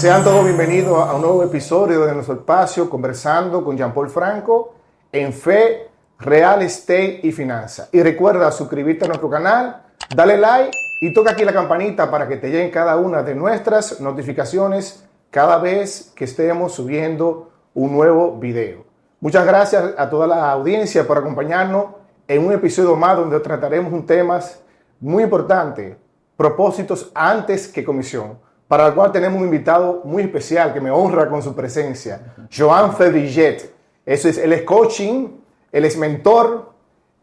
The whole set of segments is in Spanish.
Sean todos bienvenidos a un nuevo episodio de nuestro espacio Conversando con Jean-Paul Franco en Fe, Real Estate y Finanzas. Y recuerda suscribirte a nuestro canal, dale like y toca aquí la campanita para que te lleguen cada una de nuestras notificaciones cada vez que estemos subiendo un nuevo video. Muchas gracias a toda la audiencia por acompañarnos en un episodio más donde trataremos un tema muy importante, propósitos antes que comisión, para el cual tenemos un invitado muy especial que me honra con su presencia, Joan Febrillet. Él es coaching, él es mentor,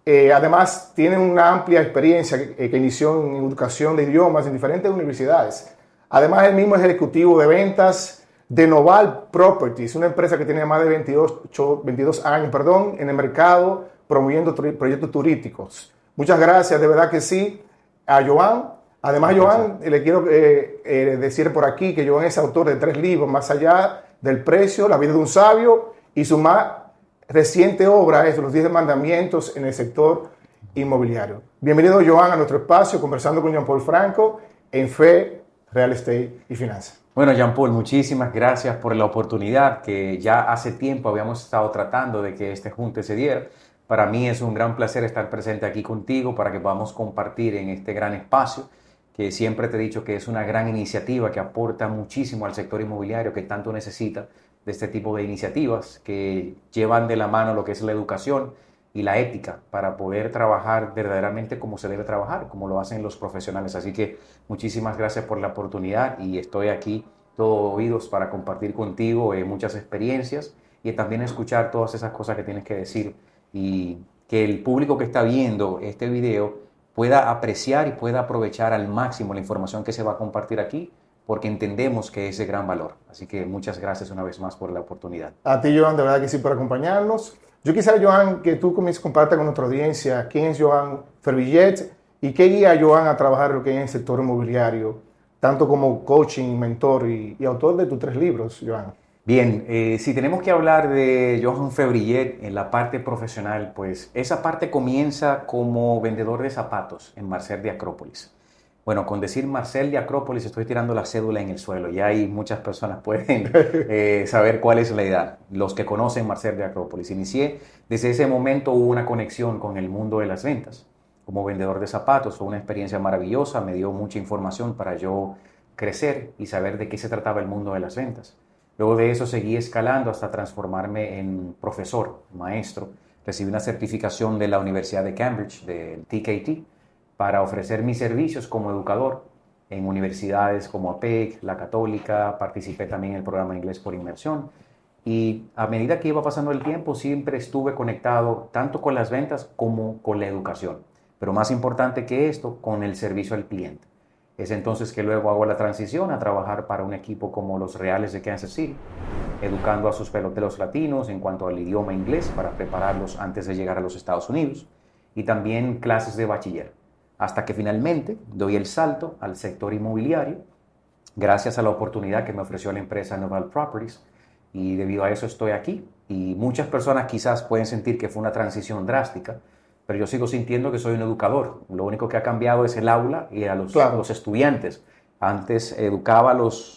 además tiene una amplia experiencia que inició en educación de idiomas en diferentes universidades. Además, él mismo es ejecutivo de ventas de Noval Properties, una empresa que tiene más de 22 años en el mercado promoviendo proyectos turísticos. Muchas gracias, de verdad que sí, a Joan. Además, Joan, le quiero decir por aquí que Joan es autor de 3 libros, Más allá del precio, La vida de un sabio, y su más reciente obra es Los 10 mandamientos en el sector inmobiliario. Bienvenido, Joan, a nuestro espacio, conversando con Jean-Paul Franco en Fe, Real Estate y Finanzas. Bueno, Jean-Paul, muchísimas gracias por la oportunidad que ya hace tiempo habíamos estado tratando de que este junte se diera. Para mí es un gran placer estar presente aquí contigo para que podamos compartir en este gran espacio, que siempre te he dicho que es una gran iniciativa que aporta muchísimo al sector inmobiliario que tanto necesita de este tipo de iniciativas que llevan de la mano lo que es la educación y la ética para poder trabajar verdaderamente como se debe trabajar, como lo hacen los profesionales. Así que muchísimas gracias por la oportunidad y estoy aquí todo oídos para compartir contigo muchas experiencias y también escuchar todas esas cosas que tienes que decir y que el público que está viendo este video pueda apreciar y pueda aprovechar al máximo la información que se va a compartir aquí, porque entendemos que es de gran valor. Así que muchas gracias una vez más por la oportunidad. A ti, Joan, de verdad que sí, por acompañarnos. Yo quisiera, Joan, que tú compartas con nuestra audiencia quién es Joan Febrillet y qué guía a Joan a trabajar lo que es en el sector inmobiliario, tanto como coaching, mentor y autor de tus 3 libros, Joan. Bien, si tenemos que hablar de Joan Febrillet en la parte profesional, pues esa parte comienza como vendedor de zapatos en Marcel de Acrópolis. Bueno, con decir Marcel de Acrópolis estoy tirando la cédula en el suelo. Ya hay muchas personas pueden saber cuál es la edad. Los que conocen Marcel de Acrópolis. Inicié, desde ese momento hubo una conexión con el mundo de las ventas. Como vendedor de zapatos fue una experiencia maravillosa, me dio mucha información para yo crecer y saber de qué se trataba el mundo de las ventas. Luego de eso seguí escalando hasta transformarme en profesor, maestro. Recibí una certificación de la Universidad de Cambridge, del TKT, para ofrecer mis servicios como educador en universidades como APEC, la Católica. Participé también en el programa Inglés por Inmersión. Y a medida que iba pasando el tiempo, siempre estuve conectado tanto con las ventas como con la educación. Pero más importante que esto, con el servicio al cliente. Es entonces que luego hago la transición a trabajar para un equipo como los Reales de Kansas City, educando a sus peloteros latinos en cuanto al idioma inglés para prepararlos antes de llegar a los Estados Unidos, y también clases de bachiller, hasta que finalmente doy el salto al sector inmobiliario, gracias a la oportunidad que me ofreció la empresa Noval Properties, y debido a eso estoy aquí. Y muchas personas quizás pueden sentir que fue una transición drástica, pero yo sigo sintiendo que soy un educador. Lo único que ha cambiado es el aula y a los estudiantes. Antes educaba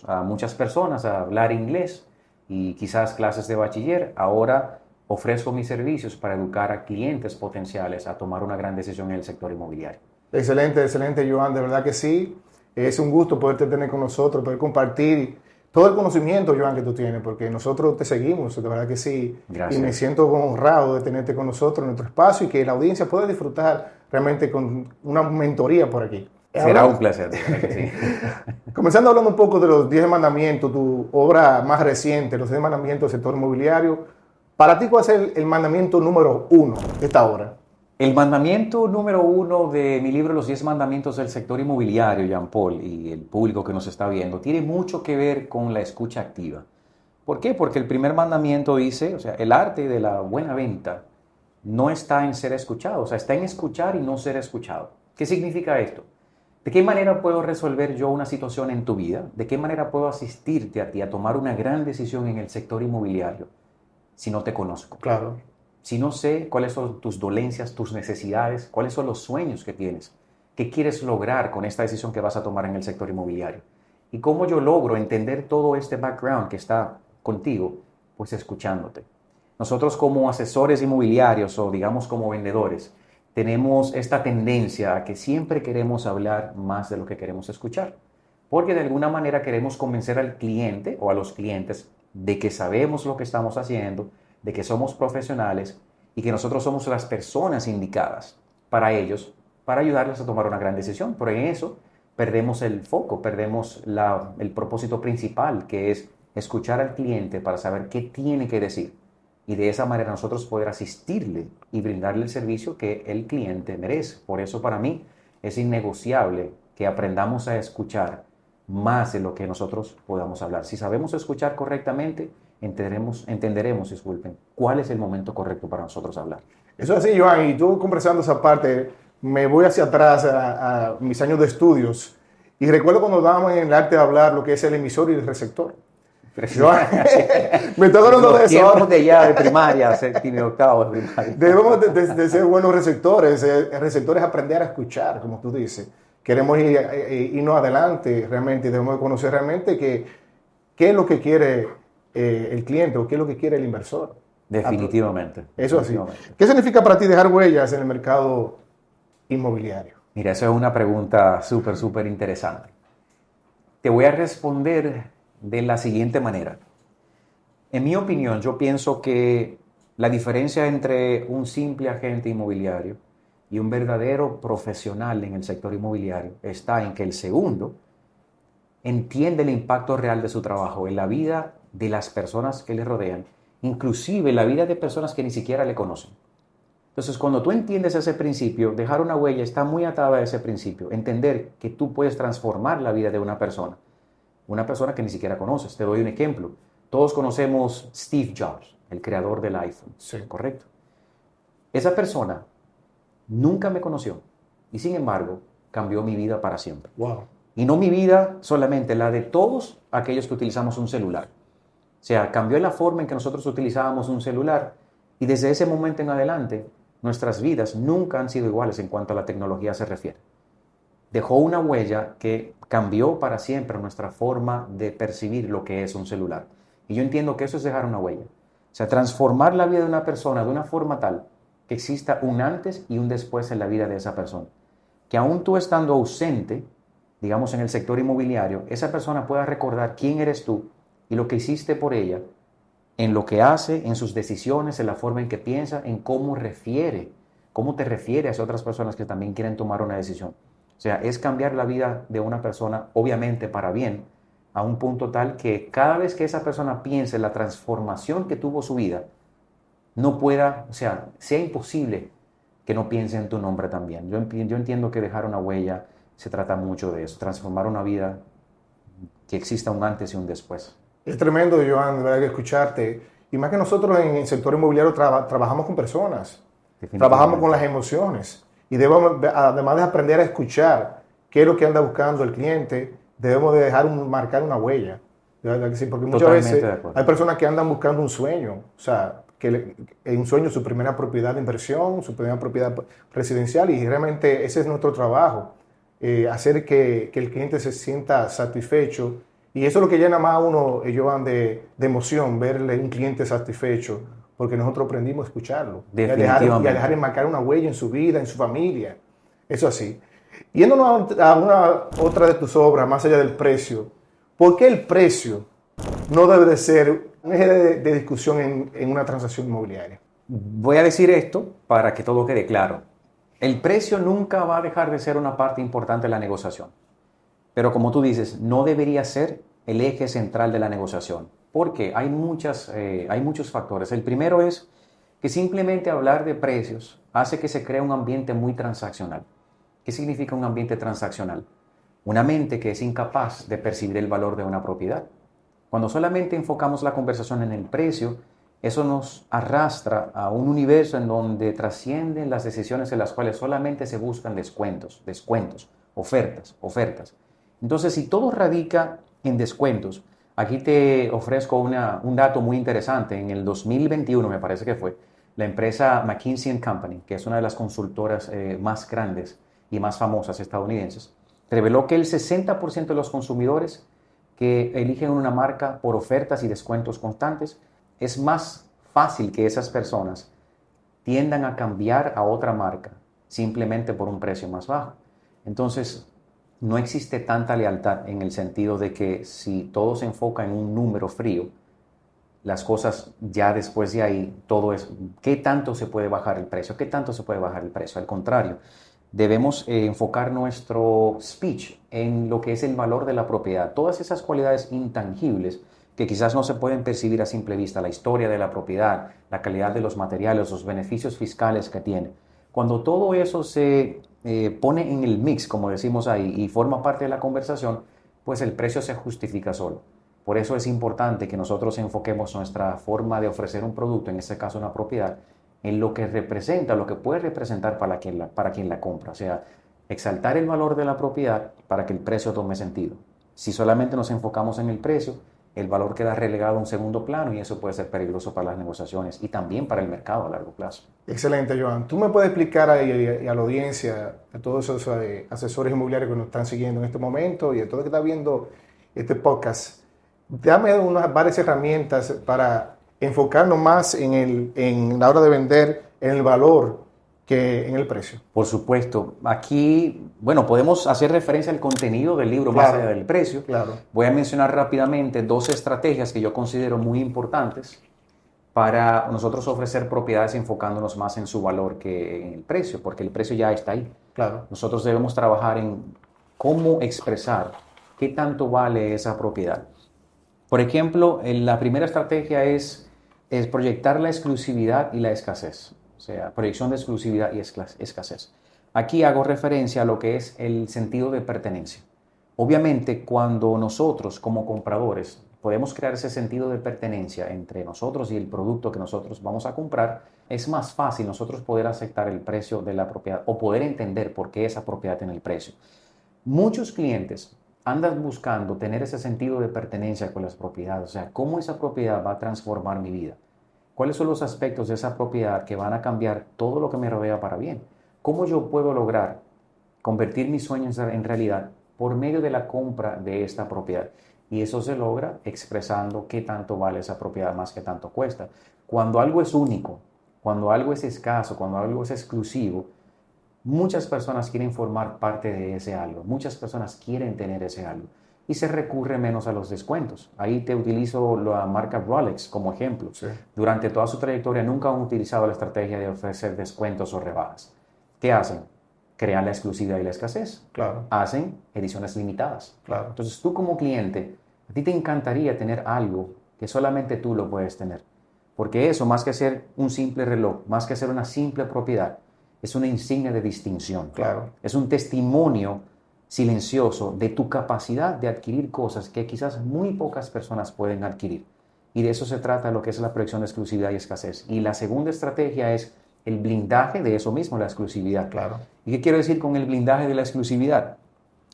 a muchas personas a hablar inglés y quizás clases de bachiller. Ahora ofrezco mis servicios para educar a clientes potenciales a tomar una gran decisión en el sector inmobiliario. Excelente, excelente, Joan, de verdad que sí. Es un gusto poderte tener con nosotros, poder compartir todo el conocimiento, Joan, que tú tienes, porque nosotros te seguimos, de verdad que sí. Gracias. Y me siento honrado de tenerte con nosotros en nuestro espacio y que la audiencia pueda disfrutar realmente con una mentoría por aquí. Será un placer, de verdad que sí. Comenzando hablando un poco de los 10 mandamientos, tu obra más reciente, los 10 mandamientos del sector inmobiliario. Para ti, ¿cuál es el mandamiento número 1 de esta obra? El mandamiento número 1 de mi libro, Los 10 mandamientos del sector inmobiliario, Jean-Paul, y el público que nos está viendo, tiene mucho que ver con la escucha activa. ¿Por qué? Porque el primer mandamiento dice, el arte de la buena venta no está en ser escuchado, está en escuchar y no ser escuchado. ¿Qué significa esto? ¿De qué manera puedo resolver yo una situación en tu vida? ¿De qué manera puedo asistirte a ti a tomar una gran decisión en el sector inmobiliario si no te conozco? Claro. Si no sé cuáles son tus dolencias, tus necesidades, cuáles son los sueños que tienes, qué quieres lograr con esta decisión que vas a tomar en el sector inmobiliario. ¿Y cómo yo logro entender todo este background que está contigo? Pues escuchándote. Nosotros como asesores inmobiliarios o digamos como vendedores, tenemos esta tendencia a que siempre queremos hablar más de lo que queremos escuchar. Porque de alguna manera queremos convencer al cliente o a los clientes de que sabemos lo que estamos haciendo, de que somos profesionales y que nosotros somos las personas indicadas para ellos, para ayudarles a tomar una gran decisión. Pero en eso perdemos el foco, perdemos el propósito principal, que es escuchar al cliente para saber qué tiene que decir. Y de esa manera nosotros poder asistirle y brindarle el servicio que el cliente merece. Por eso para mí es innegociable que aprendamos a escuchar más de lo que nosotros podamos hablar. Si sabemos escuchar correctamente, entenderemos, disculpen, cuál es el momento correcto para nosotros hablar. Eso es así, Joan, y tú conversando esa parte, me voy hacia atrás a mis años de estudios y recuerdo cuando dábamos en el arte de hablar lo que es el emisor y el receptor. Joan, me está acordando de eso. Tiempos de ya de primaria, séptimo y octavo de primaria. Debemos de ser buenos receptores. El receptor es aprender a escuchar, como tú dices. Queremos irnos adelante realmente, debemos conocer realmente qué es lo que quiere el cliente o qué es lo que quiere el inversor. Definitivamente. Eso así. ¿Qué significa para ti dejar huellas en el mercado inmobiliario? Mira, eso es una pregunta súper interesante. Te voy a responder de la siguiente manera. En mi opinión, yo pienso que la diferencia entre un simple agente inmobiliario y un verdadero profesional en el sector inmobiliario está en que el segundo entiende el impacto real de su trabajo en la vida de las personas que le rodean, inclusive la vida de personas que ni siquiera le conocen. Entonces, cuando tú entiendes ese principio, dejar una huella está muy atada a ese principio. Entender que tú puedes transformar la vida de una persona que ni siquiera conoces. Te doy un ejemplo. Todos conocemos Steve Jobs, el creador del iPhone. Sí. ¿Correcto? Esa persona nunca me conoció y sin embargo cambió mi vida para siempre. Wow. Y no mi vida solamente, la de todos aquellos que utilizamos un celular. O sea, cambió la forma en que nosotros utilizábamos un celular y desde ese momento en adelante nuestras vidas nunca han sido iguales en cuanto a la tecnología se refiere. Dejó una huella que cambió para siempre nuestra forma de percibir lo que es un celular. Y yo entiendo que eso es dejar una huella. O sea, transformar la vida de una persona de una forma tal que exista un antes y un después en la vida de esa persona. Que aún tú estando ausente, digamos en el sector inmobiliario, esa persona pueda recordar quién eres tú y lo que hiciste por ella, en lo que hace, en sus decisiones, en la forma en que piensa, en cómo te refiere a esas otras personas que también quieren tomar una decisión. O sea, es cambiar la vida de una persona, obviamente para bien, a un punto tal que cada vez que esa persona piense en la transformación que tuvo su vida, no pueda, o sea imposible que no piense en tu nombre también. Yo entiendo que dejar una huella se trata mucho de eso, transformar una vida, que exista un antes y un después. Es tremendo, Joan, de verdad que escucharte. Y más que nosotros en el sector inmobiliario trabajamos con personas, trabajamos con las emociones. Y debemos, además de aprender a escuchar qué es lo que anda buscando el cliente, debemos de marcar una huella. De verdad que sí, porque muchas veces hay personas que andan buscando un sueño, o sea, que un sueño, su primera propiedad de inversión, su primera propiedad residencial, y realmente ese es nuestro trabajo, hacer que el cliente se sienta satisfecho. Y eso es lo que llena más a uno, Joan, de emoción, verle un cliente satisfecho, porque nosotros aprendimos a escucharlo y a dejar enmarcar una huella en su vida, en su familia. Eso así. Yéndonos a otra de tus obras, más allá del precio, ¿por qué el precio no debe de ser un eje de discusión en una transacción inmobiliaria? Voy a decir esto para que todo quede claro. El precio nunca va a dejar de ser una parte importante de la negociación. Pero como tú dices, no debería ser el eje central de la negociación. Porque hay muchos factores. El primero es que simplemente hablar de precios hace que se cree un ambiente muy transaccional. ¿Qué significa un ambiente transaccional? Una mente que es incapaz de percibir el valor de una propiedad. Cuando solamente enfocamos la conversación en el precio, eso nos arrastra a un universo en donde trascienden las decisiones en las cuales solamente se buscan descuentos, ofertas. Entonces, si todo radica en descuentos, aquí te ofrezco un dato muy interesante. En el 2021, me parece que fue, la empresa McKinsey & Company, que es una de las consultoras más grandes y más famosas estadounidenses, reveló que el 60% de los consumidores que eligen una marca por ofertas y descuentos constantes, es más fácil que esas personas tiendan a cambiar a otra marca simplemente por un precio más bajo. Entonces, no existe tanta lealtad en el sentido de que si todo se enfoca en un número frío, las cosas ya después de ahí, todo es, ¿qué tanto se puede bajar el precio? ¿Qué tanto se puede bajar el precio? Al contrario, debemos enfocar nuestro speech en lo que es el valor de la propiedad. Todas esas cualidades intangibles que quizás no se pueden percibir a simple vista, la historia de la propiedad, la calidad de los materiales, los beneficios fiscales que tiene. Cuando todo eso se pone en el mix, como decimos ahí, y forma parte de la conversación, pues el precio se justifica solo. Por eso es importante que nosotros enfoquemos nuestra forma de ofrecer un producto, en este caso una propiedad, en lo que representa, lo que puede representar para quien la compra. O sea, exaltar el valor de la propiedad para que el precio tome sentido. Si solamente nos enfocamos en el precio, el valor queda relegado a un segundo plano y eso puede ser peligroso para las negociaciones y también para el mercado a largo plazo. Excelente, Joan. ¿Tú me puedes explicar a la audiencia, a todos esos asesores inmobiliarios que nos están siguiendo en este momento y a todo el que está viendo este podcast, dame varias herramientas para enfocarnos más en la hora de vender, en el valor que en el precio? Por supuesto. Aquí, bueno, podemos hacer referencia al contenido del libro más allá del precio. Claro. Voy a mencionar rápidamente 2 estrategias que yo considero muy importantes para nosotros ofrecer propiedades enfocándonos más en su valor que en el precio, porque el precio ya está ahí. Claro. Nosotros debemos trabajar en cómo expresar qué tanto vale esa propiedad. Por ejemplo, la primera estrategia es proyectar la exclusividad y la escasez. O sea, proyección de exclusividad y escasez. Aquí hago referencia a lo que es el sentido de pertenencia. Obviamente, cuando nosotros como compradores podemos crear ese sentido de pertenencia entre nosotros y el producto que nosotros vamos a comprar, es más fácil nosotros poder aceptar el precio de la propiedad o poder entender por qué esa propiedad tiene el precio. Muchos clientes andan buscando tener ese sentido de pertenencia con las propiedades, o sea, cómo esa propiedad va a transformar mi vida. ¿Cuáles son los aspectos de esa propiedad que van a cambiar todo lo que me rodea para bien? ¿Cómo yo puedo lograr convertir mis sueños en realidad por medio de la compra de esta propiedad? Y eso se logra expresando qué tanto vale esa propiedad más que tanto cuesta. Cuando algo es único, cuando algo es escaso, cuando algo es exclusivo, muchas personas quieren formar parte de ese algo. Muchas personas quieren tener ese algo. Y se recurre menos a los descuentos. Ahí te utilizo la marca Rolex como ejemplo. Sí. Durante toda su trayectoria nunca han utilizado la estrategia de ofrecer descuentos o rebajas. ¿Qué hacen? Crean la exclusividad y la escasez. Claro. Hacen ediciones limitadas. Claro. Entonces tú como cliente, a ti te encantaría tener algo que solamente tú lo puedes tener. Porque eso, más que ser un simple reloj, más que ser una simple propiedad, es una insignia de distinción. Claro. Es un testimonio silencioso de tu capacidad de adquirir cosas que quizás muy pocas personas pueden adquirir. Y de eso se trata lo que es la proyección de exclusividad y escasez. Y la segunda estrategia es el blindaje de eso mismo, la exclusividad. Claro. ¿Y qué quiero decir con el blindaje de la exclusividad?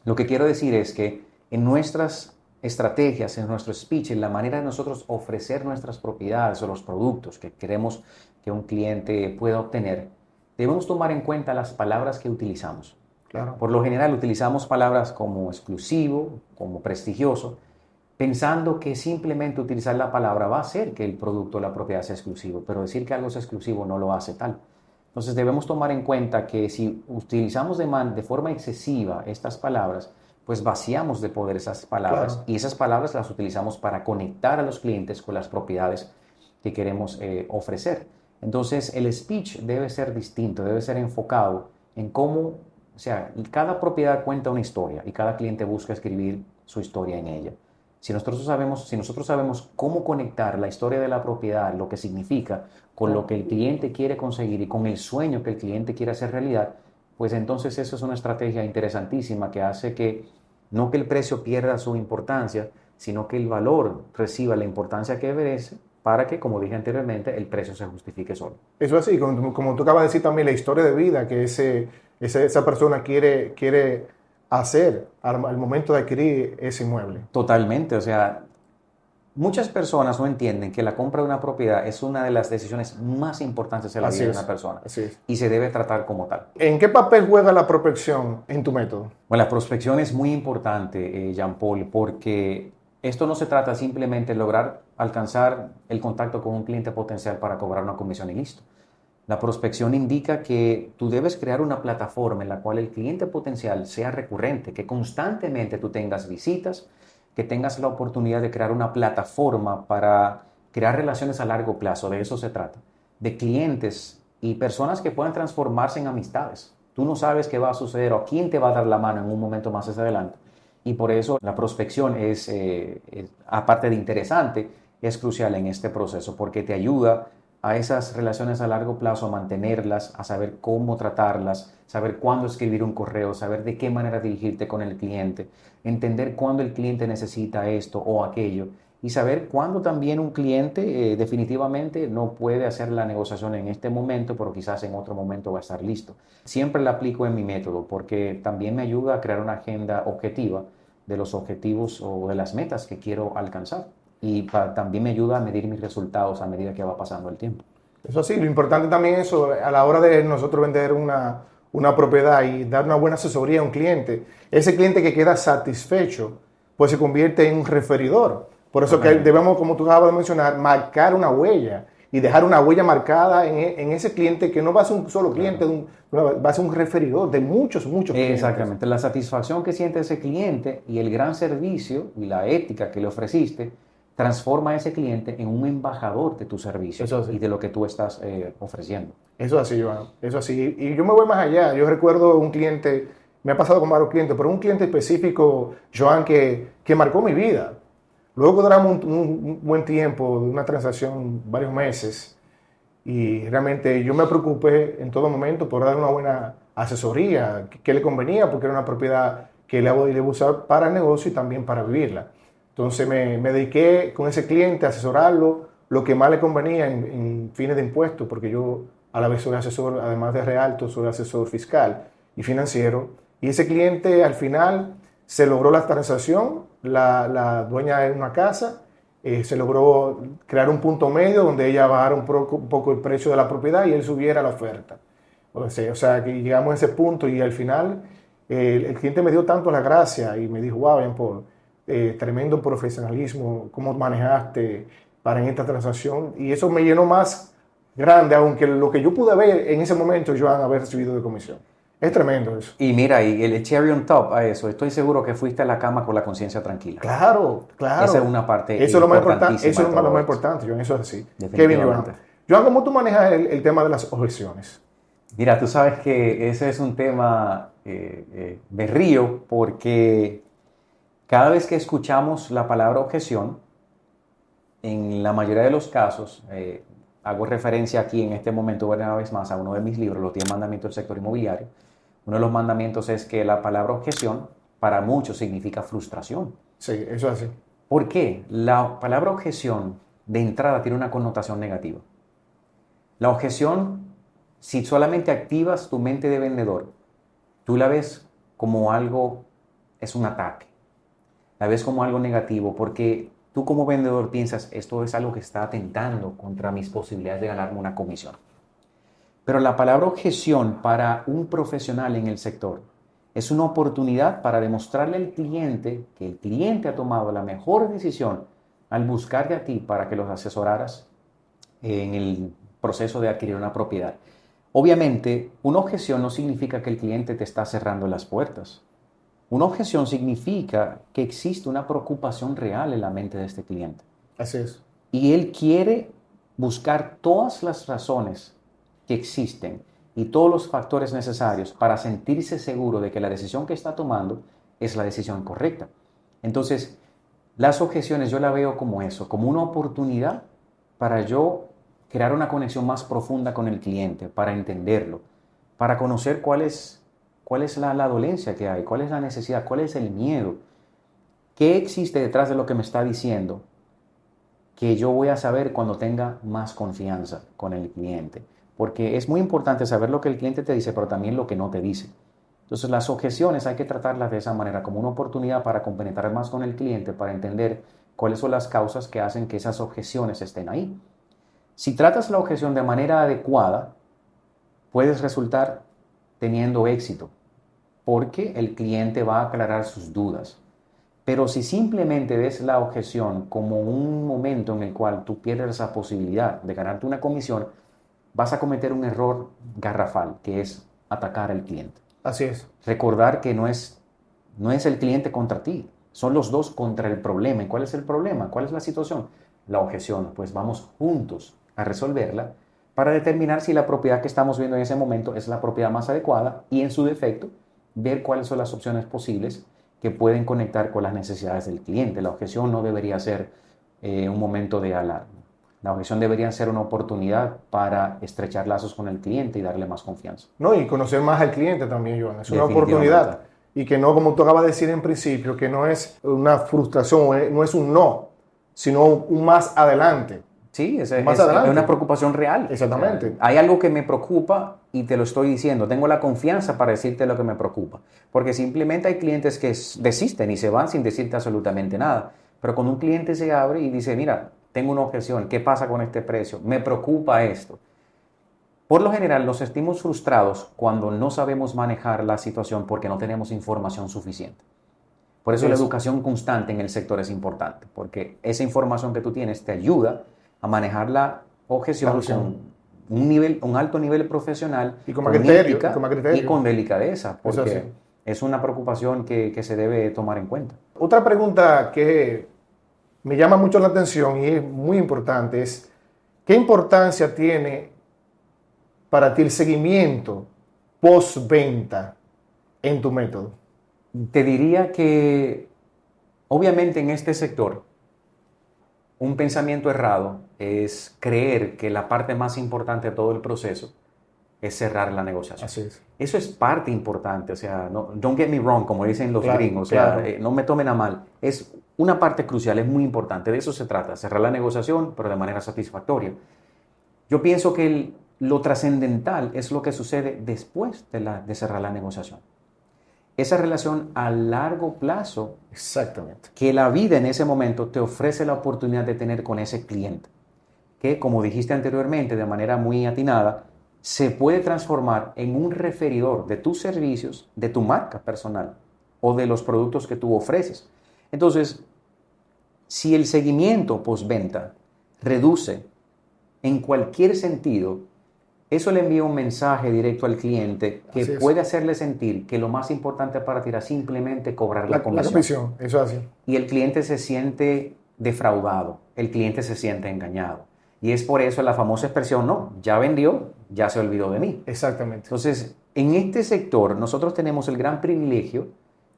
Lo que quiero decir es que en nuestras estrategias, en nuestro speech, en la manera de nosotros ofrecer nuestras propiedades o los productos que queremos que un cliente pueda obtener, debemos tomar en cuenta las palabras que utilizamos. Claro. Por lo general utilizamos palabras como exclusivo, como prestigioso, pensando que simplemente utilizar la palabra va a hacer que el producto o la propiedad sea exclusivo, pero decir que algo es exclusivo no lo hace tal. Entonces debemos tomar en cuenta que si utilizamos de forma excesiva estas palabras, pues vaciamos de poder esas palabras. Claro. Y esas palabras las utilizamos para conectar a los clientes con las propiedades que queremos ofrecer. Entonces el speech debe ser distinto, debe ser enfocado en cómo, o sea, cada propiedad cuenta una historia y cada cliente busca escribir su historia en ella. Si nosotros sabemos cómo conectar la historia de la propiedad, lo que significa, con lo que el cliente quiere conseguir y con el sueño que el cliente quiere hacer realidad, pues entonces eso es una estrategia interesantísima que hace que no que el precio pierda su importancia, sino que el valor reciba la importancia que merece para que, como dije anteriormente, el precio se justifique solo. Eso así, como tú acabas de decir también, la historia de vida que esa persona quiere hacer al momento de adquirir ese inmueble. Totalmente, o sea, muchas personas no entienden que la compra de una propiedad es una de las decisiones más importantes en la vida de una persona. Así es. Y se debe tratar como tal. ¿En qué papel juega la prospección en tu método? Bueno, la prospección es muy importante, Jean Paul, porque Esto no se trata simplemente de lograr alcanzar el contacto con un cliente potencial para cobrar una comisión y listo. La prospección indica que tú debes crear una plataforma en la cual el cliente potencial sea recurrente, que constantemente tú tengas visitas, que tengas la oportunidad de crear una plataforma para crear relaciones a largo plazo. De eso se trata. De clientes y personas que puedan transformarse en amistades. Tú no sabes qué va a suceder o a quién te va a dar la mano en un momento más hacia adelante. Y por eso la prospección aparte de interesante, es crucial en este proceso porque te ayuda a esas relaciones a largo plazo, a mantenerlas, a saber cómo tratarlas, saber cuándo escribir un correo, saber de qué manera dirigirte con el cliente, entender cuándo el cliente necesita esto o aquello y saber cuándo también un cliente definitivamente no puede hacer la negociación en este momento, pero quizás en otro momento va a estar listo. Siempre la aplico en mi método porque también me ayuda a crear una agenda objetiva de los objetivos o de las metas que quiero alcanzar y también me ayuda a medir mis resultados a medida que va pasando el tiempo. Eso sí, lo importante también es eso, a la hora de nosotros vender una propiedad y dar una buena asesoría a un cliente, ese cliente que queda satisfecho, pues se convierte en un referidor. Por eso que debemos, como tú acabas de mencionar, marcar una huella y dejar una huella marcada en ese cliente que no va a ser un solo cliente, va a ser un referidor de muchos clientes. Exactamente, la satisfacción que siente ese cliente y el gran servicio y la ética que le ofreciste transforma a ese cliente en un embajador de tu servicio y de lo que tú estás ofreciendo. Eso es así, Joan. Eso es así. Y yo me voy más allá. Yo recuerdo un cliente, me ha pasado con varios clientes, pero un cliente específico, Joan, que marcó mi vida. Luego duramos un buen tiempo de una transacción, varios meses, y realmente yo me preocupé en todo momento por dar una buena asesoría, que le convenía, porque era una propiedad que le iba a usar para el negocio y también para vivirla. Entonces me dediqué con ese cliente a asesorarlo, lo que más le convenía en fines de impuestos, porque yo a la vez soy asesor, además de realtor, soy asesor fiscal y financiero. Y ese cliente al final se logró la transacción, la dueña de una casa, se logró crear un punto medio donde ella bajara un poco el precio de la propiedad y él subiera la oferta. O sea, que llegamos a ese punto y al final el cliente me dio tanto la gracia y me dijo, wow, Jean Paul, tremendo profesionalismo, cómo manejaste para en esta transacción. Y eso me llenó más grande, aunque lo que yo pude ver en ese momento, Joan, haber recibido de comisión. Es tremendo eso. Y mira, y el cherry on top a eso, estoy seguro que fuiste a la cama con la conciencia tranquila. Claro. Esa es una parte eso es lo más importante. Eso es lo más importante, Joan, eso es así. Qué bien, Joan. Joan, ¿cómo tú manejas el tema de las objeciones? Mira, tú sabes que ese es un tema me río porque cada vez que escuchamos la palabra objeción, en la mayoría de los casos, hago referencia aquí en este momento una vez más a uno de mis libros, Los 10 mandamientos del sector inmobiliario. Uno de los mandamientos es que la palabra objeción para muchos significa frustración. Sí, eso es así. ¿Por qué? La palabra objeción de entrada tiene una connotación negativa. La objeción, si solamente activas tu mente de vendedor, tú la ves como algo, es un ataque. La ves como algo negativo porque tú como vendedor piensas, esto es algo que está atentando contra mis posibilidades de ganarme una comisión. Pero la palabra objeción para un profesional en el sector es una oportunidad para demostrarle al cliente que el cliente ha tomado la mejor decisión al buscarte a ti para que los asesoraras en el proceso de adquirir una propiedad. Obviamente, una objeción no significa que el cliente te está cerrando las puertas. Una objeción significa que existe una preocupación real en la mente de este cliente. Así es. Y él quiere buscar todas las razones que existen y todos los factores necesarios para sentirse seguro de que la decisión que está tomando es la decisión correcta. Entonces, las objeciones yo la veo como eso, como una oportunidad para yo crear una conexión más profunda con el cliente, para entenderlo, para conocer cuál es la dolencia que hay, cuál es la necesidad, cuál es el miedo, qué existe detrás de lo que me está diciendo, que yo voy a saber cuando tenga más confianza con el cliente. Porque es muy importante saber lo que el cliente te dice, pero también lo que no te dice. Entonces las objeciones hay que tratarlas de esa manera, como una oportunidad para compenetrar más con el cliente, para entender cuáles son las causas que hacen que esas objeciones estén ahí. Si tratas la objeción de manera adecuada, puedes resultar teniendo éxito, porque el cliente va a aclarar sus dudas. Pero si simplemente ves la objeción como un momento en el cual tú pierdes la posibilidad de ganarte una comisión, vas a cometer un error garrafal, que es atacar al cliente. Así es. Recordar que no es el cliente contra ti, son los dos contra el problema. ¿Y cuál es el problema? ¿Cuál es la situación? La objeción. Pues vamos juntos a resolverla para determinar si la propiedad que estamos viendo en ese momento es la propiedad más adecuada y, en su defecto, ver cuáles son las opciones posibles que pueden conectar con las necesidades del cliente. La objeción no debería ser un momento de alarma. La objeción debería ser una oportunidad para estrechar lazos con el cliente y darle más confianza. No, y conocer más al cliente también, Joan. Es una oportunidad. Y que no, como tú acabas de decir en principio, que no es una frustración, no es un no, sino un más adelante. Sí, es una preocupación real. Exactamente. Hay algo que me preocupa y te lo estoy diciendo. Tengo la confianza para decirte lo que me preocupa. Porque simplemente hay clientes que desisten y se van sin decirte absolutamente nada. Pero cuando un cliente se abre y dice, mira, tengo una objeción, ¿qué pasa con este precio? Me preocupa esto. Por lo general nos sentimos frustrados cuando no sabemos manejar la situación porque no tenemos información suficiente. Por eso la educación constante en el sector es importante, porque esa información que tú tienes te ayuda a manejar la objeción con un alto nivel profesional y con criterio, y con delicadeza, porque es una preocupación que se debe tomar en cuenta. Otra pregunta que me llama mucho la atención y es muy importante es, ¿qué importancia tiene para ti el seguimiento postventa en tu método? Te diría que, obviamente, en este sector, un pensamiento errado es creer que la parte más importante de todo el proceso es cerrar la negociación. Así es. Eso es parte importante, o sea, no, don't get me wrong, como dicen los gringos, o sea, no me tomen a mal. Es una parte crucial, es muy importante, de eso se trata, cerrar la negociación, pero de manera satisfactoria. Yo pienso que lo trascendental es lo que sucede después de cerrar la negociación. Esa relación a largo plazo. Exactamente. Que la vida en ese momento te ofrece la oportunidad de tener con ese cliente. Que, como dijiste anteriormente, de manera muy atinada, se puede transformar en un referidor de tus servicios, de tu marca personal o de los productos que tú ofreces. Entonces, si el seguimiento postventa reduce en cualquier sentido, eso le envía un mensaje directo al cliente que puede hacerle sentir que lo más importante para ti era simplemente cobrar la comisión. La comisión, eso es así. Y el cliente se siente defraudado, el cliente se siente engañado. Y es por eso la famosa expresión, no, ya vendió, ya se olvidó de mí. Exactamente. Entonces, en este sector nosotros tenemos el gran privilegio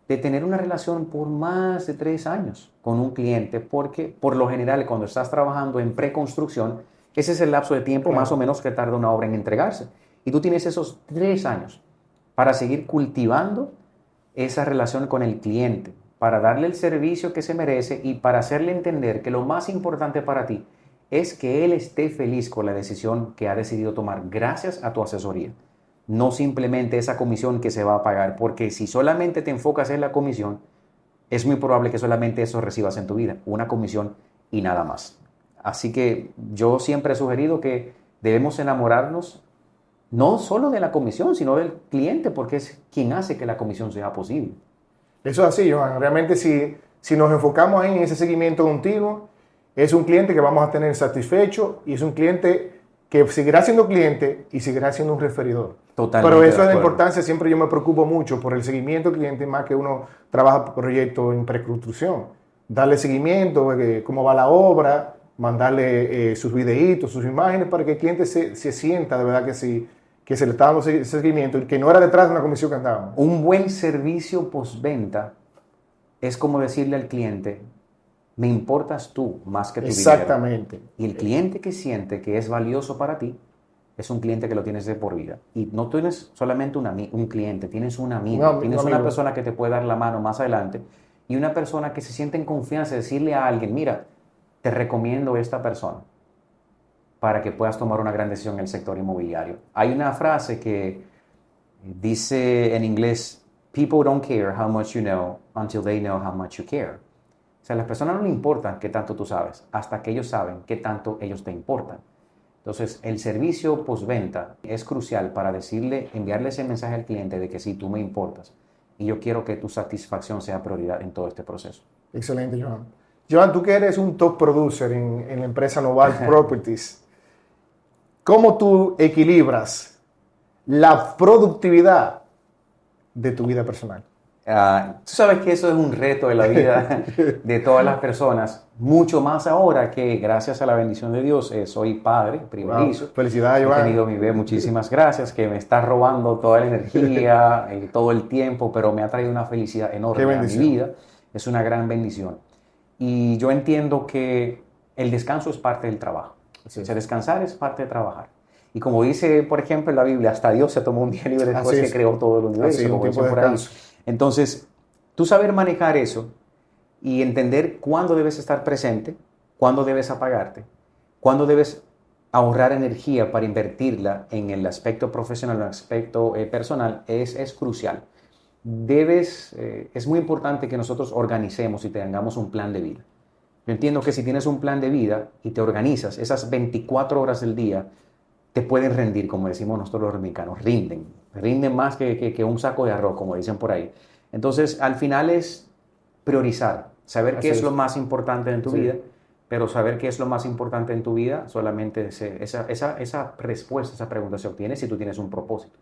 de tener una relación por más de 3 años con un cliente, porque por lo general cuando estás trabajando en preconstrucción, ese es el lapso de tiempo más o menos que tarda una obra en entregarse. Y tú tienes esos 3 años para seguir cultivando esa relación con el cliente, para darle el servicio que se merece y para hacerle entender que lo más importante para ti es que él esté feliz con la decisión que ha decidido tomar gracias a tu asesoría. No simplemente esa comisión que se va a pagar, porque si solamente te enfocas en la comisión, es muy probable que solamente eso recibas en tu vida, una comisión y nada más. Así que yo siempre he sugerido que debemos enamorarnos no solo de la comisión, sino del cliente, porque es quien hace que la comisión sea posible. Eso es así, Joan. Realmente si nos enfocamos en ese seguimiento continuo, es un cliente que vamos a tener satisfecho y es un cliente que seguirá siendo cliente y seguirá siendo un referidor. Totalmente. Pero eso es la importancia, siempre yo me preocupo mucho por el seguimiento del cliente, más que uno trabaja por proyectos en preconstrucción. Darle seguimiento, cómo va la obra, mandarle sus videitos, sus imágenes, para que el cliente se sienta de verdad que sí, que se le está dando ese seguimiento y que no era detrás de una comisión que andábamos. Un buen servicio postventa es como decirle al cliente, me importas tú más que tu dinero. Exactamente. Y el cliente que siente que es valioso para ti es un cliente que lo tienes de por vida. Y no tienes solamente un cliente, tienes un amigo, tienes una persona que te puede dar la mano más adelante y una persona que se siente en confianza de decirle a alguien, mira, te recomiendo esta persona para que puedas tomar una gran decisión en el sector inmobiliario. Hay una frase que dice en inglés, people don't care how much you know until they know how much you care. O sea, a las personas no le importa qué tanto tú sabes, hasta que ellos saben qué tanto ellos te importan. Entonces, el servicio postventa es crucial para enviarle ese mensaje al cliente de que sí, tú me importas y yo quiero que tu satisfacción sea prioridad en todo este proceso. Excelente, Joan. Joan, tú que eres un top producer en la empresa Noval Properties, ¿cómo tú equilibras la productividad de tu vida personal? Tú sabes que eso es un reto de la vida de todas las personas, mucho más ahora que gracias a la bendición de Dios soy padre primerizo. Wow. Felicidades, Joan. He tenido mi bebé, muchísimas gracias, que me está robando toda la energía, todo el tiempo, pero me ha traído una felicidad enorme a mi vida. Es una gran bendición. Y yo entiendo que el descanso es parte del trabajo. O sea, descansar es parte de trabajar. Y como dice, por ejemplo, en la Biblia, hasta Dios se tomó un día libre después que creó todo el universo. Un tiempo de descanso. Entonces, tú saber manejar eso y entender cuándo debes estar presente, cuándo debes apagarte, cuándo debes ahorrar energía para invertirla en el aspecto profesional, en el aspecto personal, es crucial. Es muy importante que nosotros organicemos y tengamos un plan de vida. Yo entiendo que si tienes un plan de vida y te organizas, esas 24 horas del día te pueden rendir, como decimos nosotros los dominicanos, rinden más que un saco de arroz, como dicen por ahí. Entonces, al final es priorizar, saber qué es lo más importante en tu vida, pero saber qué es lo más importante en tu vida, solamente esa respuesta, esa pregunta se obtiene si tú tienes un propósito.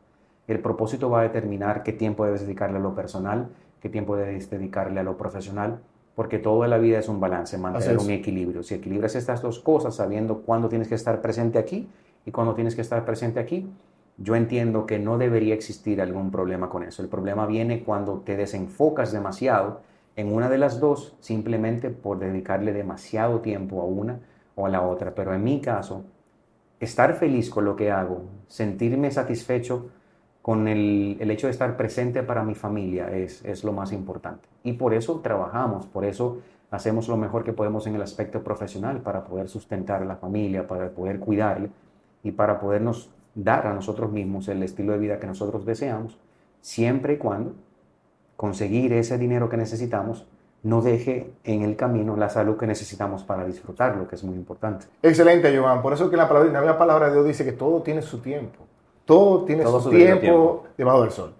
El propósito va a determinar qué tiempo debes dedicarle a lo personal, qué tiempo debes dedicarle a lo profesional, porque todo en la vida es un balance, mantener un equilibrio. Si equilibras estas dos cosas, sabiendo cuándo tienes que estar presente aquí y cuándo tienes que estar presente aquí, yo entiendo que no debería existir algún problema con eso. El problema viene cuando te desenfocas demasiado en una de las dos, simplemente por dedicarle demasiado tiempo a una o a la otra. Pero en mi caso, estar feliz con lo que hago, sentirme satisfecho con el hecho de estar presente para mi familia es lo más importante. Y por eso trabajamos, por eso hacemos lo mejor que podemos en el aspecto profesional para poder sustentar a la familia, para poder cuidarle y para podernos dar a nosotros mismos el estilo de vida que nosotros deseamos, siempre y cuando conseguir ese dinero que necesitamos no deje en el camino la salud que necesitamos para disfrutarlo, que es muy importante. Excelente, Joan. Por eso que la misma palabra de Dios dice que todo tiene su tiempo. Todo tiene su tiempo debajo del sol.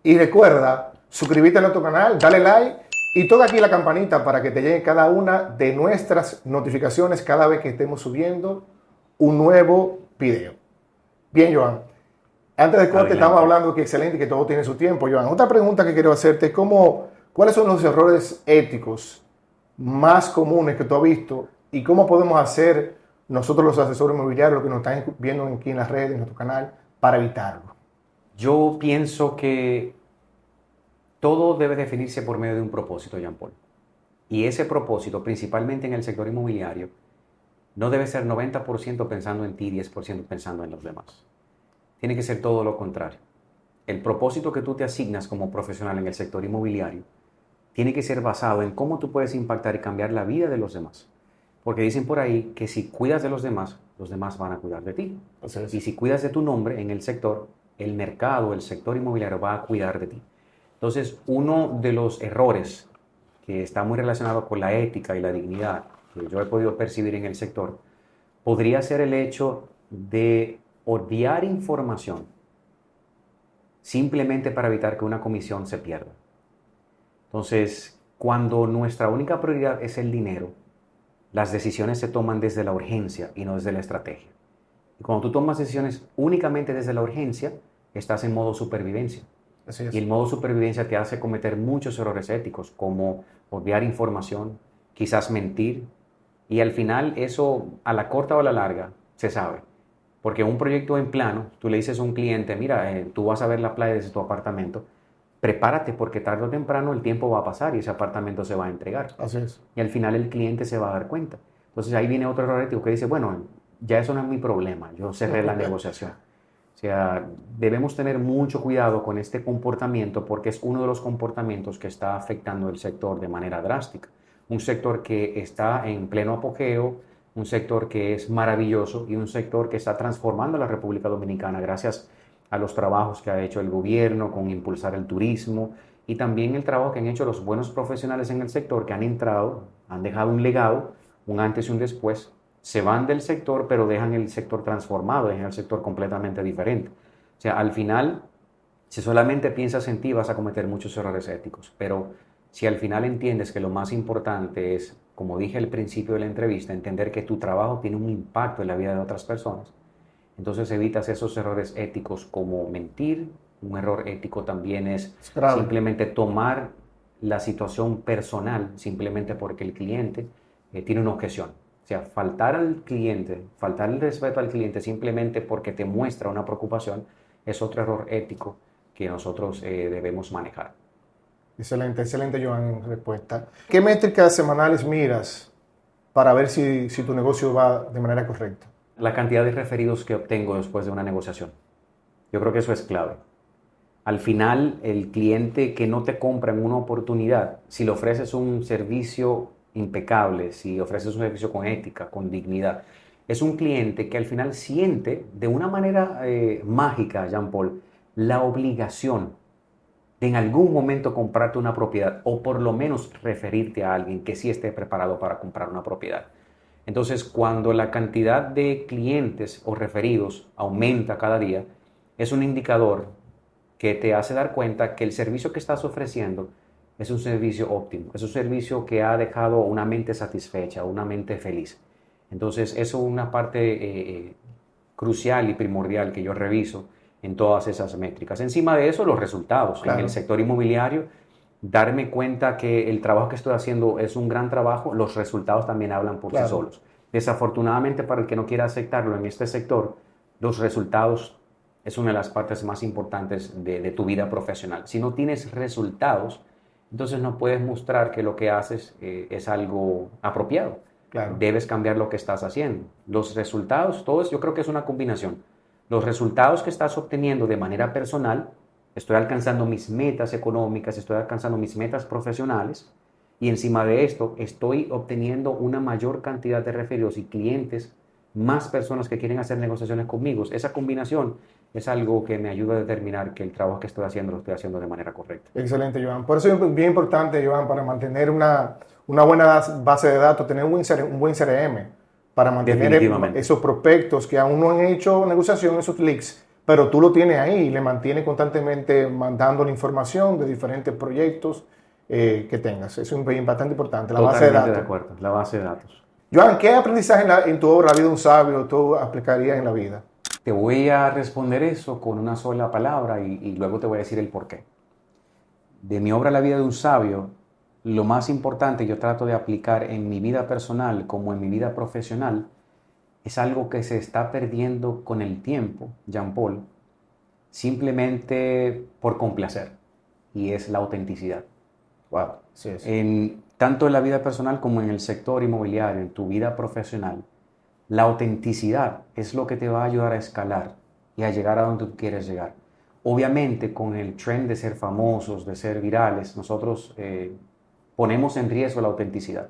Y recuerda, suscribirte a nuestro canal, dale like y toca aquí la campanita para que te llegue cada una de nuestras notificaciones cada vez que estemos subiendo un nuevo video. Bien, Joan. Antes de corte estamos hablando que excelente, que todo tiene su tiempo, Joan. Otra pregunta que quiero hacerte es ¿cuáles son los errores éticos más comunes que tú has visto y cómo podemos hacer nosotros los asesores inmobiliarios, los que nos están viendo aquí en las redes, en nuestro canal, para evitarlo? Yo pienso que todo debe definirse por medio de un propósito, Jean Paul. Y ese propósito, principalmente en el sector inmobiliario, no debe ser 90% pensando en ti y 10% pensando en los demás. Tiene que ser todo lo contrario. El propósito que tú te asignas como profesional en el sector inmobiliario tiene que ser basado en cómo tú puedes impactar y cambiar la vida de los demás. Porque dicen por ahí que si cuidas de los demás van a cuidar de ti. Y si cuidas de tu nombre en el sector, el mercado, el sector inmobiliario va a cuidar de ti. Entonces, uno de los errores que está muy relacionado con la ética y la dignidad que yo he podido percibir en el sector, podría ser el hecho de odiar información simplemente para evitar que una comisión se pierda. Entonces, cuando nuestra única prioridad es el dinero, las decisiones se toman desde la urgencia y no desde la estrategia. Y cuando tú tomas decisiones únicamente desde la urgencia, estás en modo supervivencia. Así es. Y el modo supervivencia te hace cometer muchos errores éticos, como odiar información, quizás mentir, y al final eso, a la corta o a la larga, se sabe. Porque un proyecto en plano, tú le dices a un cliente, mira, tú vas a ver la playa desde tu apartamento, prepárate porque tarde o temprano el tiempo va a pasar y ese apartamento se va a entregar. Así es. Y al final el cliente se va a dar cuenta. Entonces ahí viene otro error ético que dice, bueno, ya eso no es mi problema, yo cerré la negociación. O sea, debemos tener mucho cuidado con este comportamiento porque es uno de los comportamientos que está afectando el sector de manera drástica. Un sector que está en pleno apogeo, un sector que es maravilloso y un sector que está transformando a la República Dominicana gracias a los trabajos que ha hecho el gobierno con impulsar el turismo y también el trabajo que han hecho los buenos profesionales en el sector que han entrado, han dejado un legado, un antes y un después, se van del sector pero dejan el sector transformado, dejan el sector completamente diferente. O sea, al final, si solamente piensas en ti vas a cometer muchos errores éticos, pero Si al final entiendes que lo más importante es, como dije al principio de la entrevista, entender que tu trabajo tiene un impacto en la vida de otras personas, entonces evitas esos errores éticos como mentir. Un error ético también es simplemente tomar la situación personal simplemente porque el cliente tiene una objeción. O sea, faltar al cliente, faltar el respeto al cliente simplemente porque te muestra una preocupación es otro error ético que nosotros debemos manejar. Excelente, excelente, Joan, respuesta. ¿Qué métricas semanales miras para ver si tu negocio va de manera correcta? La cantidad de referidos que obtengo después de una negociación. Yo creo que eso es clave. Al final, el cliente que no te compra en una oportunidad, si le ofreces un servicio impecable, si ofreces un servicio con ética, con dignidad, es un cliente que al final siente de una manera mágica, Jean Paul, la obligación de en algún momento comprarte una propiedad o por lo menos referirte a alguien que sí esté preparado para comprar una propiedad. Entonces, cuando la cantidad de clientes o referidos aumenta cada día, es un indicador que te hace dar cuenta que el servicio que estás ofreciendo es un servicio óptimo, es un servicio que ha dejado una mente satisfecha, una mente feliz. Entonces, eso es una parte crucial y primordial que yo reviso en todas esas métricas. Encima de eso, los resultados. Claro. En el sector inmobiliario, darme cuenta que el trabajo que estoy haciendo es un gran trabajo, los resultados también hablan por sí solos. Desafortunadamente, para el que no quiera aceptarlo en este sector, los resultados es una de las partes más importantes de tu vida profesional. Si no tienes resultados, entonces no puedes mostrar que lo que haces es algo apropiado. Claro. Debes cambiar lo que estás haciendo. Los resultados, todo eso, yo creo que es una combinación. Los resultados que estás obteniendo de manera personal, estoy alcanzando mis metas económicas, estoy alcanzando mis metas profesionales y encima de esto estoy obteniendo una mayor cantidad de referidos y clientes, más personas que quieren hacer negociaciones conmigo. Esa combinación es algo que me ayuda a determinar que el trabajo que estoy haciendo lo estoy haciendo de manera correcta. Excelente, Joan. Por eso es bien importante, Joan, para mantener una buena base de datos, tener un buen CRM, para mantener esos prospectos que aún no han hecho negociación, esos leads, pero tú lo tienes ahí y le mantienes constantemente mandando la información de diferentes proyectos que tengas. Eso es bastante importante, la base de datos. De acuerdo, la base de datos. Joan, ¿qué aprendizaje en tu obra, La vida de un sabio, tú aplicarías en la vida? Te voy a responder eso con una sola palabra y luego te voy a decir el porqué. De mi obra La vida de un sabio, lo más importante yo trato de aplicar en mi vida personal como en mi vida profesional es algo que se está perdiendo con el tiempo, Jean Paul, simplemente por complacer, y es la autenticidad. Wow, sí, Tanto en la vida personal como en el sector inmobiliario, en tu vida profesional, la autenticidad es lo que te va a ayudar a escalar y a llegar a donde tú quieres llegar. Obviamente, con el trend de ser famosos, de ser virales, nosotros ponemos en riesgo la autenticidad.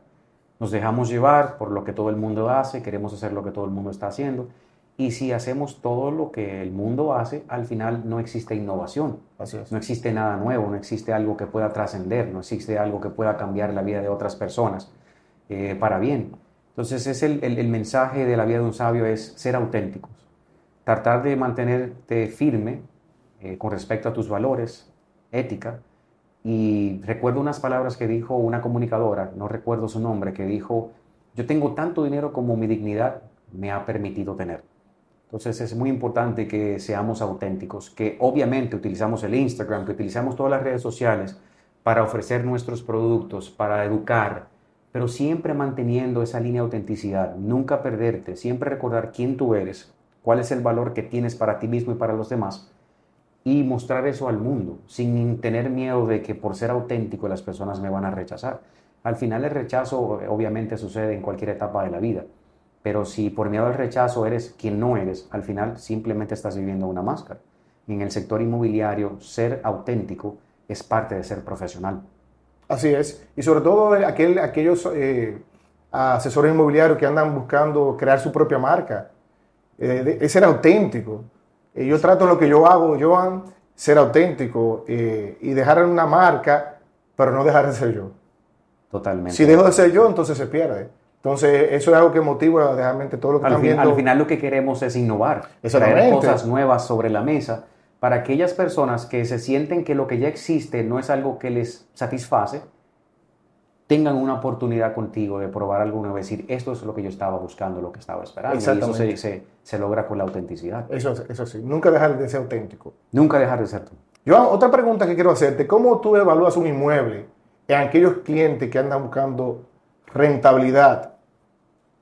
Nos dejamos llevar por lo que todo el mundo hace, queremos hacer lo que todo el mundo está haciendo. Y si hacemos todo lo que el mundo hace, al final no existe innovación. Así es. No existe nada nuevo, no existe algo que pueda trascender, no existe algo que pueda cambiar la vida de otras personas para bien. Entonces, es el mensaje de La vida de un sabio es ser auténticos. Tratar de mantenerte firme con respecto a tus valores, ética. Y recuerdo unas palabras que dijo una comunicadora, no recuerdo su nombre, que dijo: yo tengo tanto dinero como mi dignidad me ha permitido tener. Entonces es muy importante que seamos auténticos, que obviamente utilizamos el Instagram, que utilizamos todas las redes sociales para ofrecer nuestros productos, para educar, pero siempre manteniendo esa línea de autenticidad, nunca perderte, siempre recordar quién tú eres, cuál es el valor que tienes para ti mismo y para los demás, y mostrar eso al mundo, sin tener miedo de que por ser auténtico las personas me van a rechazar. Al final el rechazo obviamente sucede en cualquier etapa de la vida, pero si por miedo al rechazo eres quien no eres, al final simplemente estás viviendo una máscara. En el sector inmobiliario, ser auténtico es parte de ser profesional. Así es, y sobre todo aquellos asesores inmobiliarios que andan buscando crear su propia marca, es ser auténtico. Yo trato lo que yo hago, Joan, ser auténtico y dejar una marca, pero no dejar de ser yo. Totalmente. Si dejo de ser yo, entonces se pierde. Entonces, eso es algo que motiva realmente todo lo que están viendo. Al final lo que queremos es innovar, traer cosas nuevas sobre la mesa para aquellas personas que se sienten que lo que ya existe no es algo que les satisface, tengan una oportunidad contigo de probar algo nuevo, decir, esto es lo que yo estaba buscando, lo que estaba esperando. Y eso se logra con la autenticidad. Eso sí, nunca dejar de ser auténtico. Nunca dejar de ser tú. Joan, otra pregunta que quiero hacerte, ¿cómo tú evalúas un inmueble en aquellos clientes que andan buscando rentabilidad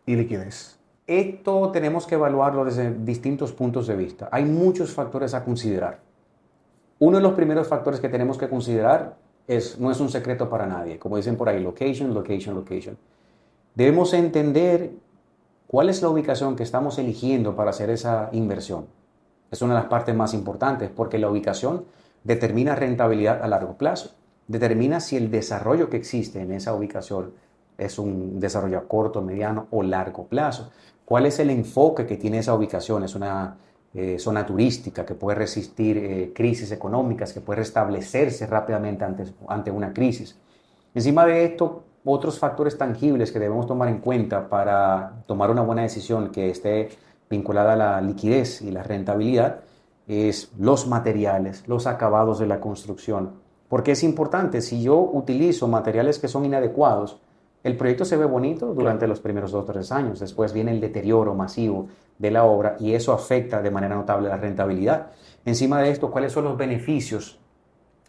y liquidez? Esto tenemos que evaluarlo desde distintos puntos de vista. Hay muchos factores a considerar. Uno de los primeros factores que tenemos que considerar no es un secreto para nadie. Como dicen por ahí, location, location, location. Debemos entender cuál es la ubicación que estamos eligiendo para hacer esa inversión. Es una de las partes más importantes porque la ubicación determina rentabilidad a largo plazo. Determina si el desarrollo que existe en esa ubicación es un desarrollo a corto, mediano o largo plazo. ¿Cuál es el enfoque que tiene esa ubicación? ¿Es una zona turística que puede resistir crisis económicas, que puede restablecerse rápidamente ante una crisis? Encima de esto, otros factores tangibles que debemos tomar en cuenta para tomar una buena decisión que esté vinculada a la liquidez y la rentabilidad es los materiales, los acabados de la construcción. Porque es importante, si yo utilizo materiales que son inadecuados, el proyecto se ve bonito durante los primeros 2 o 3 años, después viene el deterioro masivo de la obra y eso afecta de manera notable la rentabilidad. Encima de esto, ¿cuáles son los beneficios,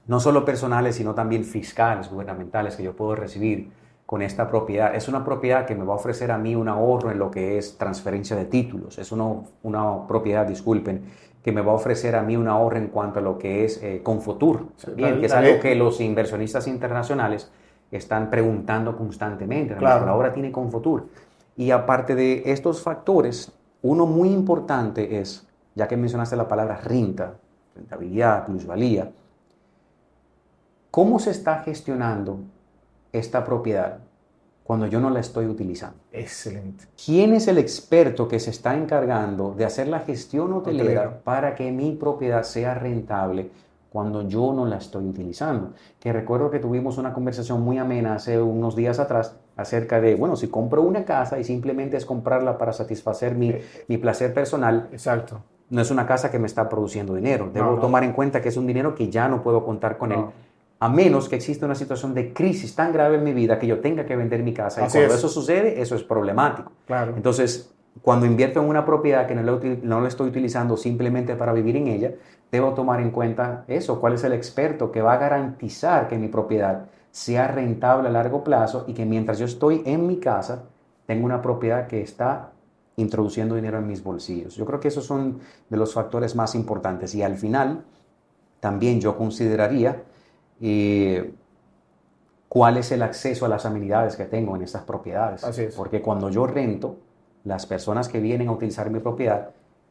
no solo personales, sino también fiscales, gubernamentales, que yo puedo recibir con esta propiedad? Es una propiedad que me va a ofrecer a mí un ahorro en lo que es transferencia de títulos, es una propiedad, disculpen, que me va a ofrecer a mí un ahorro en cuanto a lo que es Confotur, bien, que es algo que los inversionistas internacionales están preguntando constantemente. Claro. Ahora tiene Confotur. Y aparte de estos factores, uno muy importante es, ya que mencionaste la palabra rentabilidad, plusvalía, ¿cómo se está gestionando esta propiedad cuando yo no la estoy utilizando? Excelente. ¿Quién es el experto que se está encargando de hacer la gestión hotelera para que mi propiedad sea rentable cuando yo no la estoy utilizando? Que recuerdo que tuvimos una conversación muy amena hace unos días atrás acerca de, bueno, si compro una casa y simplemente es comprarla para satisfacer mi placer personal. Exacto. No es una casa que me está produciendo dinero. Debo tomar en cuenta que es un dinero que ya no puedo contar con él, a menos que exista una situación de crisis tan grave en mi vida que yo tenga que vender mi casa. Y cuando eso sucede, eso es problemático. Claro. Entonces, cuando invierto en una propiedad que no la estoy utilizando simplemente para vivir en ella, debo tomar en cuenta eso, cuál es el experto que va a garantizar que mi propiedad sea rentable a largo plazo y que mientras yo estoy en mi casa, tengo una propiedad que está introduciendo dinero en mis bolsillos. Yo creo que esos son de los factores más importantes. Y al final, también yo consideraría cuál es el acceso a las amenidades que tengo en estas propiedades. Así es. Porque cuando yo rento, las personas que vienen a utilizar mi propiedad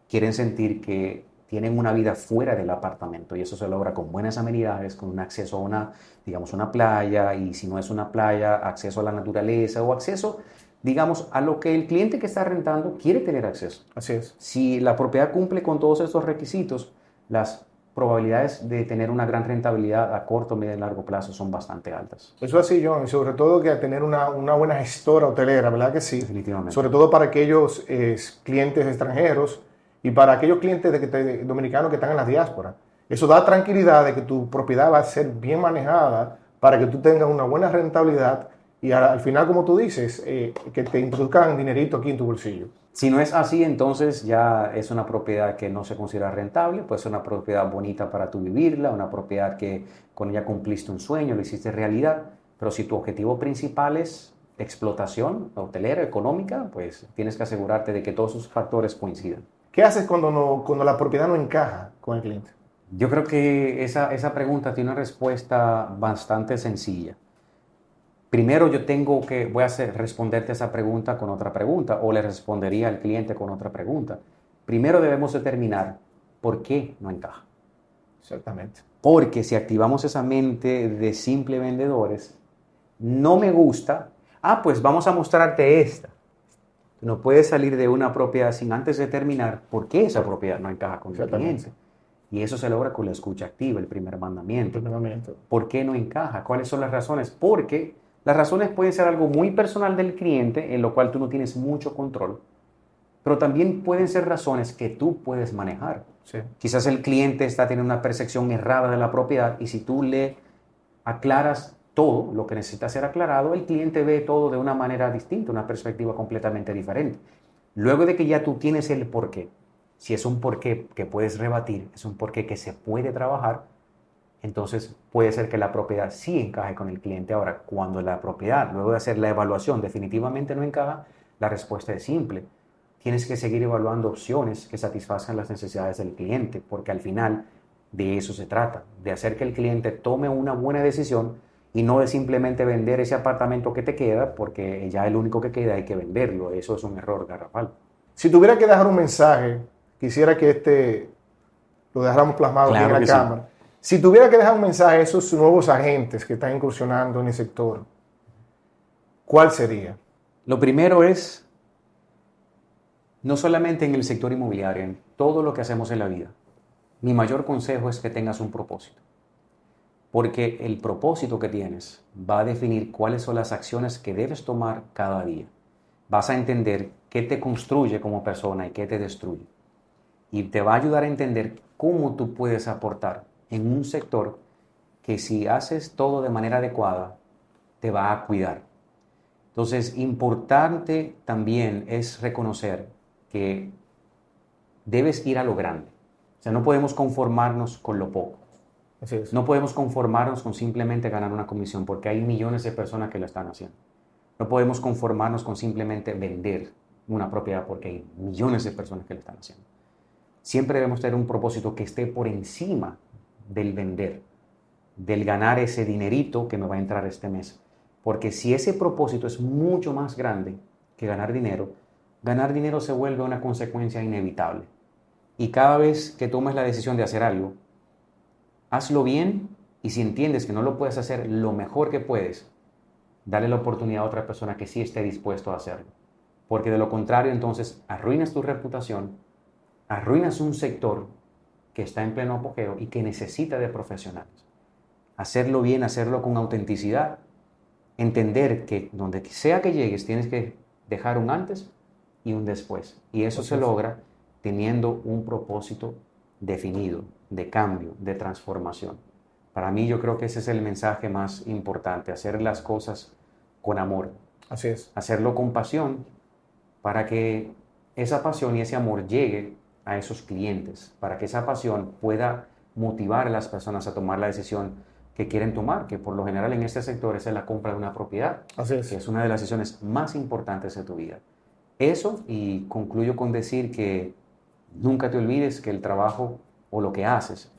quieren sentir que tienen una vida fuera del apartamento y eso se logra con buenas amenidades, con un acceso a una playa, y si no es una playa, acceso a la naturaleza o acceso, digamos, a lo que el cliente que está rentando quiere tener acceso. Así es. Si la propiedad cumple con todos estos requisitos, las probabilidades de tener una gran rentabilidad a corto, medio y largo plazo son bastante altas. Eso así, John, y sobre todo que tener una buena gestora hotelera, ¿verdad que sí? Definitivamente. Sobre todo para aquellos clientes extranjeros y para aquellos clientes dominicanos que están en la diáspora. Eso da tranquilidad de que tu propiedad va a ser bien manejada para que tú tengas una buena rentabilidad y al final, como tú dices, que te introduzcan dinerito aquí en tu bolsillo. Si no es así, entonces ya es una propiedad que no se considera rentable, pues es una propiedad bonita para tú vivirla, una propiedad que con ella cumpliste un sueño, lo hiciste realidad, pero si tu objetivo principal es explotación hotelera, económica, pues tienes que asegurarte de que todos esos factores coincidan. ¿Qué haces cuando la propiedad no encaja con el cliente? Yo creo que esa pregunta tiene una respuesta bastante sencilla. Primero voy a responderte esa pregunta con otra pregunta o le respondería al cliente con otra pregunta. Primero debemos determinar por qué no encaja. Exactamente. Porque si activamos esa mente de simple vendedores, no me gusta, pues vamos a mostrarte esta. No puedes salir de una propiedad sin antes determinar por qué esa propiedad no encaja con el cliente. Y eso se logra con la escucha activa, el primer mandamiento. ¿Por qué no encaja? ¿Cuáles son las razones? Porque las razones pueden ser algo muy personal del cliente, en lo cual tú no tienes mucho control, pero también pueden ser razones que tú puedes manejar. Sí. Quizás el cliente está teniendo una percepción errada de la propiedad y si tú le aclaras todo lo que necesita ser aclarado, el cliente ve todo de una manera distinta, una perspectiva completamente diferente. Luego de que ya tú tienes el porqué, si es un porqué que puedes rebatir, es un porqué que se puede trabajar, entonces puede ser que la propiedad sí encaje con el cliente. Ahora, cuando la propiedad, luego de hacer la evaluación, definitivamente no encaja, la respuesta es simple. Tienes que seguir evaluando opciones que satisfazcan las necesidades del cliente, porque al final de eso se trata, de hacer que el cliente tome una buena decisión y no de simplemente vender ese apartamento que te queda, porque ya el único que queda hay que venderlo. Eso es un error garrafal. Si tuviera que dejar un mensaje, quisiera que lo dejáramos plasmado aquí en la cámara. Si tuviera que dejar un mensaje a esos nuevos agentes que están incursionando en el sector, ¿cuál sería? Lo primero es, no solamente en el sector inmobiliario, en todo lo que hacemos en la vida, mi mayor consejo es que tengas un propósito. Porque el propósito que tienes va a definir cuáles son las acciones que debes tomar cada día. Vas a entender qué te construye como persona y qué te destruye. Y te va a ayudar a entender cómo tú puedes aportar en un sector que, si haces todo de manera adecuada, te va a cuidar. Entonces, importante también es reconocer que debes ir a lo grande. O sea, no podemos conformarnos con lo poco. Así es. No podemos conformarnos con simplemente ganar una comisión, porque hay millones de personas que lo están haciendo. No podemos conformarnos con simplemente vender una propiedad, porque hay millones de personas que lo están haciendo. Siempre debemos tener un propósito que esté por encima del vender, del ganar ese dinerito que me va a entrar este mes. Porque si ese propósito es mucho más grande que ganar dinero se vuelve una consecuencia inevitable. Y cada vez que tomes la decisión de hacer algo, hazlo bien, y si entiendes que no lo puedes hacer lo mejor que puedes, dale la oportunidad a otra persona que sí esté dispuesto a hacerlo. Porque de lo contrario, entonces arruinas tu reputación, arruinas un sector que está en pleno apogeo y que necesita de profesionales. Hacerlo bien, hacerlo con autenticidad, entender que donde sea que llegues tienes que dejar un antes y un después. Y eso se logra teniendo un propósito definido, de cambio, de transformación. Para mí, yo creo que ese es el mensaje más importante, hacer las cosas con amor. Así es. Hacerlo con pasión, para que esa pasión y ese amor llegue a esos clientes, para que esa pasión pueda motivar a las personas a tomar la decisión que quieren tomar, que por lo general en este sector es la compra de una propiedad. Así es. Que es una de las decisiones más importantes de tu vida. Eso, y concluyo con decir que nunca te olvides que el trabajo o lo que haces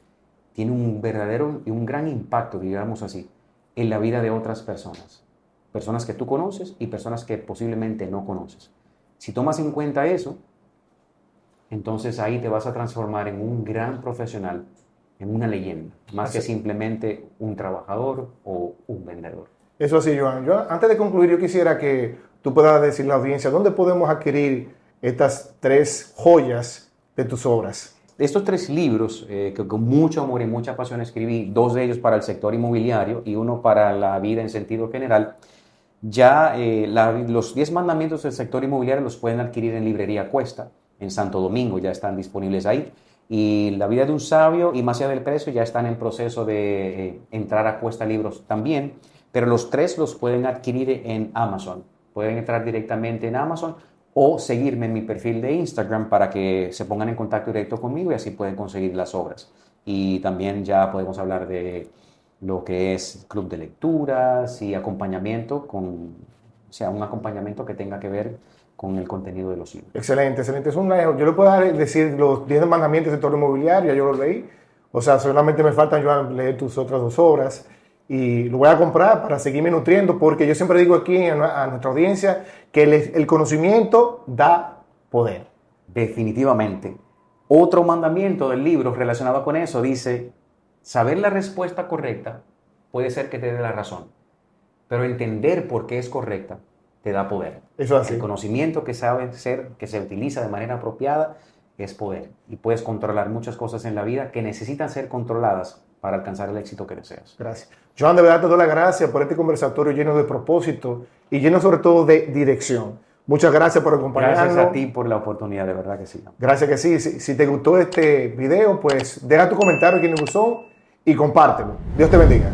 tiene un verdadero y un gran impacto, digamos así, en la vida de otras personas. Personas que tú conoces y personas que posiblemente no conoces. Si tomas en cuenta eso, entonces ahí te vas a transformar en un gran profesional, en una leyenda, más que simplemente un trabajador o un vendedor. Eso así, Joan. Antes de concluir, yo quisiera que tú puedas decirle a la audiencia dónde podemos adquirir estas 3 joyas de tus obras. Estos 3 libros que con mucho amor y mucha pasión escribí, 2 de ellos para el sector inmobiliario y uno para la vida en sentido general. Ya los 10 mandamientos del sector inmobiliario los pueden adquirir en Librería Cuesta, en Santo Domingo, ya están disponibles ahí. Y La vida de un sabio y Más allá del precio ya están en proceso de entrar a Cuesta Libros también, pero los 3 los pueden adquirir en Amazon. Pueden entrar directamente en Amazon o seguirme en mi perfil de Instagram para que se pongan en contacto directo conmigo y así pueden conseguir las obras. Y también ya podemos hablar de lo que es club de lecturas y acompañamiento, un acompañamiento que tenga que ver con el contenido de los libros. Excelente, excelente. Yo le puedo decir los 10 mandamientos del sector inmobiliario, ya yo los leí. O sea, solamente me faltan, Joan, leer tus otras 2 obras. Y lo voy a comprar para seguirme nutriendo, porque yo siempre digo aquí a nuestra audiencia que el conocimiento da poder. Definitivamente. Otro mandamiento del libro relacionado con eso dice: saber la respuesta correcta puede ser que te dé la razón, pero entender por qué es correcta te da poder. Eso es así. El conocimiento que se utiliza de manera apropiada es poder, y puedes controlar muchas cosas en la vida que necesitan ser controladas para alcanzar el éxito que deseas. Gracias. Joan, de verdad te doy las gracias por este conversatorio lleno de propósito y lleno sobre todo de dirección. Muchas gracias por acompañarnos. Gracias a ti por la oportunidad, de verdad que sí. Gracias que sí. Si te gustó este video, pues deja tu comentario quién le gustó y compártelo. Dios te bendiga.